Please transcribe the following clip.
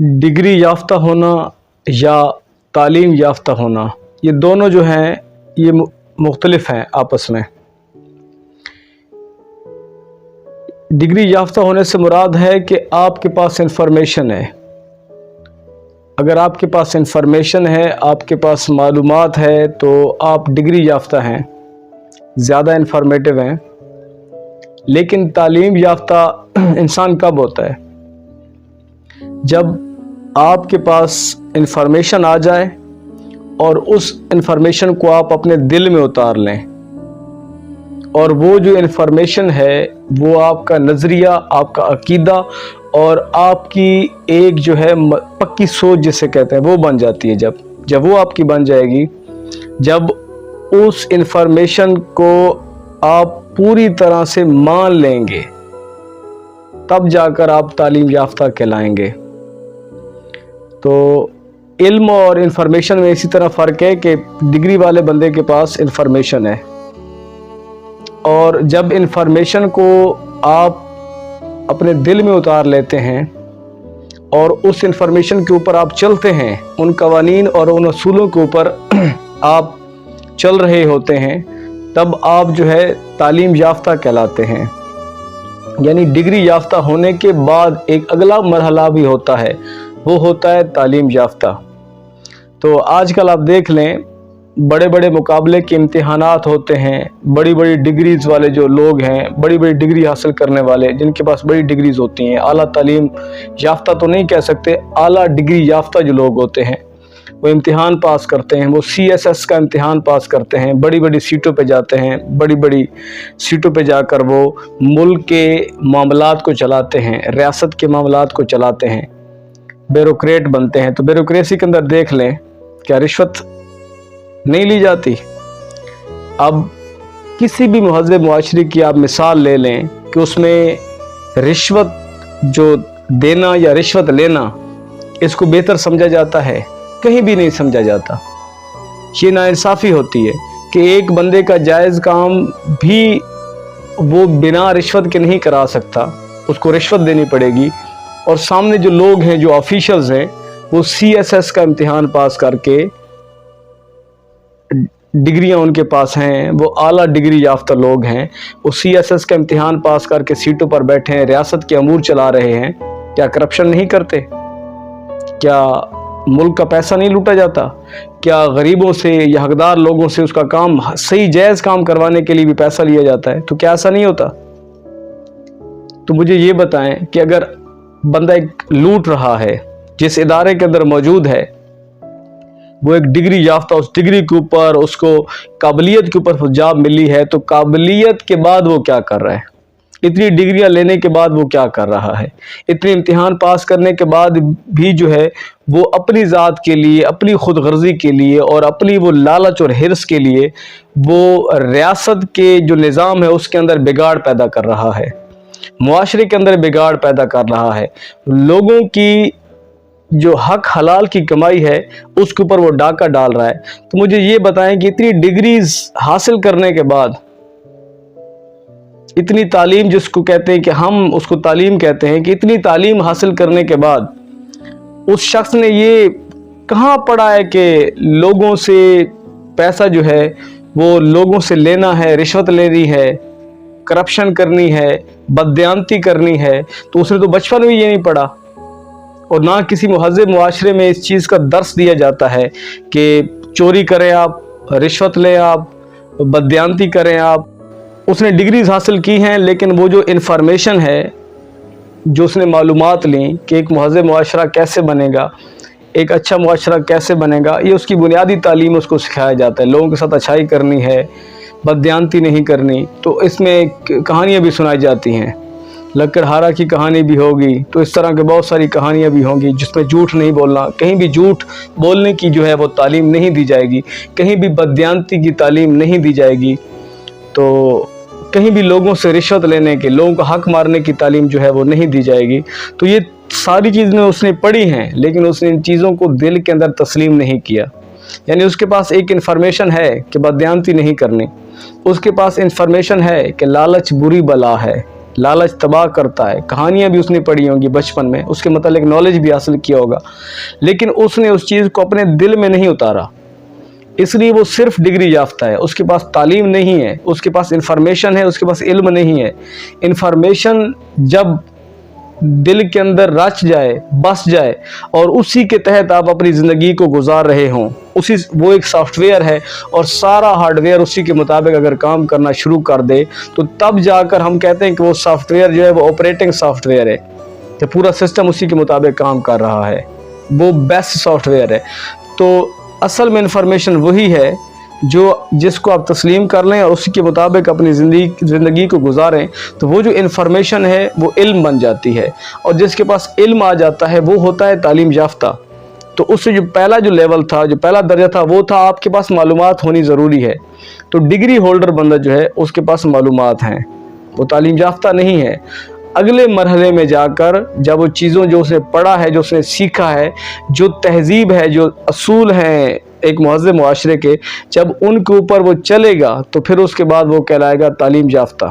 Degree یافتہ ہونا یا تعلیم یافتہ ہونا، یہ دونوں جو ہیں یہ مختلف ہیں آپس میں۔ ڈگری یافتہ ہونے سے مراد ہے کہ آپ کے پاس انفارمیشن ہے۔ اگر آپ کے پاس انفارمیشن ہے، آپ کے پاس معلومات ہے، تو آپ ڈگری یافتہ ہیں، زیادہ انفارمیٹو ہیں۔ لیکن تعلیم یافتہ انسان کب ہوتا ہے؟ جب آپ کے پاس انفارمیشن آ جائے اور اس انفارمیشن کو آپ اپنے دل میں اتار لیں، اور وہ جو انفارمیشن ہے وہ آپ کا نظریہ، آپ کا عقیدہ اور آپ کی ایک جو ہے پکی سوچ جسے کہتے ہیں وہ بن جاتی ہے۔ جب وہ آپ کی بن جائے گی، جب اس انفارمیشن کو آپ پوری طرح سے مان لیں گے، تب جا کر آپ تعلیم یافتہ کہلائیں گے۔ تو علم اور انفارمیشن میں اسی طرح فرق ہے کہ ڈگری والے بندے کے پاس انفارمیشن ہے، اور جب انفارمیشن کو آپ اپنے دل میں اتار لیتے ہیں اور اس انفارمیشن کے اوپر آپ چلتے ہیں، ان قوانین اور ان اصولوں کے اوپر آپ چل رہے ہوتے ہیں، تب آپ جو ہے تعلیم یافتہ کہلاتے ہیں۔ یعنی ڈگری یافتہ ہونے کے بعد ایک اگلا مرحلہ بھی ہوتا ہے، وہ ہوتا ہے تعلیم یافتہ۔ تو آج کل آپ دیکھ لیں، بڑے بڑے مقابلے کے امتحانات ہوتے ہیں، بڑی بڑی ڈگریز والے جو لوگ ہیں، بڑی بڑی ڈگری حاصل کرنے والے جن کے پاس بڑی ڈگریز ہوتی ہیں، اعلیٰ تعلیم یافتہ تو نہیں کہہ سکتے، اعلیٰ ڈگری یافتہ جو لوگ ہوتے ہیں، وہ امتحان پاس کرتے ہیں، وہ CSS کا امتحان پاس کرتے ہیں، بڑی بڑی سیٹوں پہ جاتے ہیں، بڑی بڑی سیٹوں پہ جا کر وہ ملک کے معاملات کو چلاتے ہیں، ریاست کے معاملات کو چلاتے ہیں، بیوروکریٹ بنتے ہیں۔ تو بیوروکریسی کے اندر دیکھ لیں، کیا رشوت نہیں لی جاتی؟ اب کسی بھی مہذب معاشرے کی آپ مثال لے لیں کہ اس میں رشوت جو دینا یا رشوت لینا، اس کو بہتر سمجھا جاتا ہے؟ کہیں بھی نہیں سمجھا جاتا۔ یہ ناانصافی ہوتی ہے کہ ایک بندے کا جائز کام بھی وہ بنا رشوت کے نہیں کرا سکتا، اس کو رشوت دینی پڑے گی، اور سامنے جو لوگ ہیں، جو آفیشلز ہیں، وہ CSS کا امتحان پاس کر کے ڈگریاں ان کے پاس ہیں، وہ اعلیٰ ڈگری یافتہ لوگ ہیں، وہ CSS کا امتحان پاس کر کے سیٹوں پر بیٹھے ہیں، ریاست کے امور چلا رہے ہیں۔ کیا کرپشن نہیں کرتے؟ کیا ملک کا پیسہ نہیں لوٹا جاتا؟ کیا غریبوں سے یا حقدار لوگوں سے اس کا کام، صحیح جائز کام کروانے کے لیے بھی پیسہ لیا جاتا ہے؟ تو کیا ایسا نہیں ہوتا؟ تو مجھے یہ بتائیں کہ اگر بندہ ایک لوٹ رہا ہے، جس ادارے کے اندر موجود ہے، وہ ایک ڈگری یافتہ، اس ڈگری کے اوپر، اس کو قابلیت کے اوپر جاب ملی ہے، تو قابلیت کے بعد وہ کیا کر رہا ہے؟ اتنی ڈگریاں لینے کے بعد وہ کیا کر رہا ہے؟ اتنے امتحان پاس کرنے کے بعد بھی جو ہے وہ اپنی ذات کے لیے، اپنی خود غرضی کے لیے اور اپنی وہ لالچ اور حرص کے لیے وہ ریاست کے جو نظام ہے اس کے اندر بگاڑ پیدا کر رہا ہے، معاشرے کے اندر بگاڑ پیدا کر رہا ہے، لوگوں کی جو حق حلال کی کمائی ہے اس کے اوپر وہ ڈاکہ ڈال رہا ہے۔ تو مجھے یہ بتائیں کہ اتنی ڈگریز حاصل کرنے کے بعد، اتنی تعلیم جس کو کہتے ہیں کہ ہم اس کو تعلیم کہتے ہیں، کہ اتنی تعلیم حاصل کرنے کے بعد اس شخص نے یہ کہاں پڑھا ہے کہ لوگوں سے پیسہ جو ہے وہ لوگوں سے لینا ہے، رشوت لینی ہے، کرپشن کرنی ہے، بددیانتی کرنی ہے؟ تو اس نے تو بچپن میں یہ نہیں پڑھا، اور نہ کسی مہذب معاشرے میں اس چیز کا درس دیا جاتا ہے کہ چوری کریں آپ، رشوت لیں آپ، بددیانتی کریں آپ۔ اس نے ڈگریز حاصل کی ہیں، لیکن وہ جو انفارمیشن ہے، جو اس نے معلومات لیں کہ ایک مہذب معاشرہ کیسے بنے گا، ایک اچھا معاشرہ کیسے بنے گا، یہ اس کی بنیادی تعلیم اس کو سکھایا جاتا ہے۔ لوگوں کے ساتھ اچھائی کرنی ہے، بددیانتی نہیں کرنی۔ تو اس میں کہانیاں بھی سنائی جاتی ہیں، لکڑہارا کی کہانی بھی ہوگی، تو اس طرح کے بہت ساری کہانیاں بھی ہوں گی جس میں جھوٹ نہیں بولنا، کہیں بھی جھوٹ بولنے کی جو ہے وہ تعلیم نہیں دی جائے گی، کہیں بھی بددیانتی کی تعلیم نہیں دی جائے گی، تو کہیں بھی لوگوں سے رشوت لینے کے، لوگوں کا حق مارنے کی تعلیم جو ہے وہ نہیں دی جائے گی۔ تو یہ ساری چیزیں اس نے پڑھی ہیں، لیکن اس نے ان چیزوں کو دل کے اندر تسلیم نہیں کیا۔ یعنی اس کے پاس ایک انفارمیشن ہے کہ بددیانتی نہیں کرنی، اس کے پاس انفارمیشن ہے کہ لالچ بری بلا ہے، لالچ تباہ کرتا ہے. کہانیاں بھی اس نے پڑھی ہوں گی بچپن میں, اس کے متعلق نالج بھی حاصل کیا ہوگا, لیکن اس نے اس چیز کو اپنے دل میں نہیں اتارا, اس لیے وہ صرف ڈگری یافتہ ہے. اس کے پاس تعلیم نہیں ہے, اس کے پاس انفارمیشن ہے, اس کے پاس علم نہیں ہے. انفارمیشن جب دل کے اندر رچ جائے, بس جائے, اور اسی کے تحت آپ اپنی زندگی کو گزار رہے ہوں, وہ ایک سافٹ ویئر ہے, اور سارا ہارڈ ویئر اسی کے مطابق اگر کام کرنا شروع کر دے تو تب جا کر ہم کہتے ہیں کہ وہ سافٹ ویئر جو ہے وہ آپریٹنگ سافٹ ویئر ہے, کہ پورا سسٹم اسی کے مطابق کام کر رہا ہے, وہ بیسٹ سافٹ ویئر ہے. تو اصل میں انفارمیشن وہی ہے جس کو آپ تسلیم کر لیں اور اسی کے مطابق اپنی زندگی کو گزاریں, تو وہ جو انفارمیشن ہے وہ علم بن جاتی ہے. اور جس کے پاس علم آ جاتا ہے وہ ہوتا ہے تعلیم یافتہ. تو اس سے جو پہلا جو لیول تھا, جو پہلا درجہ تھا, وہ تھا آپ کے پاس معلومات ہونی ضروری ہے. تو ڈگری ہولڈر بندہ جو ہے اس کے پاس معلومات ہیں, وہ تعلیم یافتہ نہیں ہے. اگلے مرحلے میں جا کر جب وہ چیزوں جو اس نے پڑھا ہے, جو اس نے سیکھا ہے, جو تہذیب ہے, جو اصول ہیں ایک مہذب معاشرے کے, جب ان کے اوپر وہ چلے گا تو پھر اس کے بعد وہ کہلائے گا تعلیم یافتہ.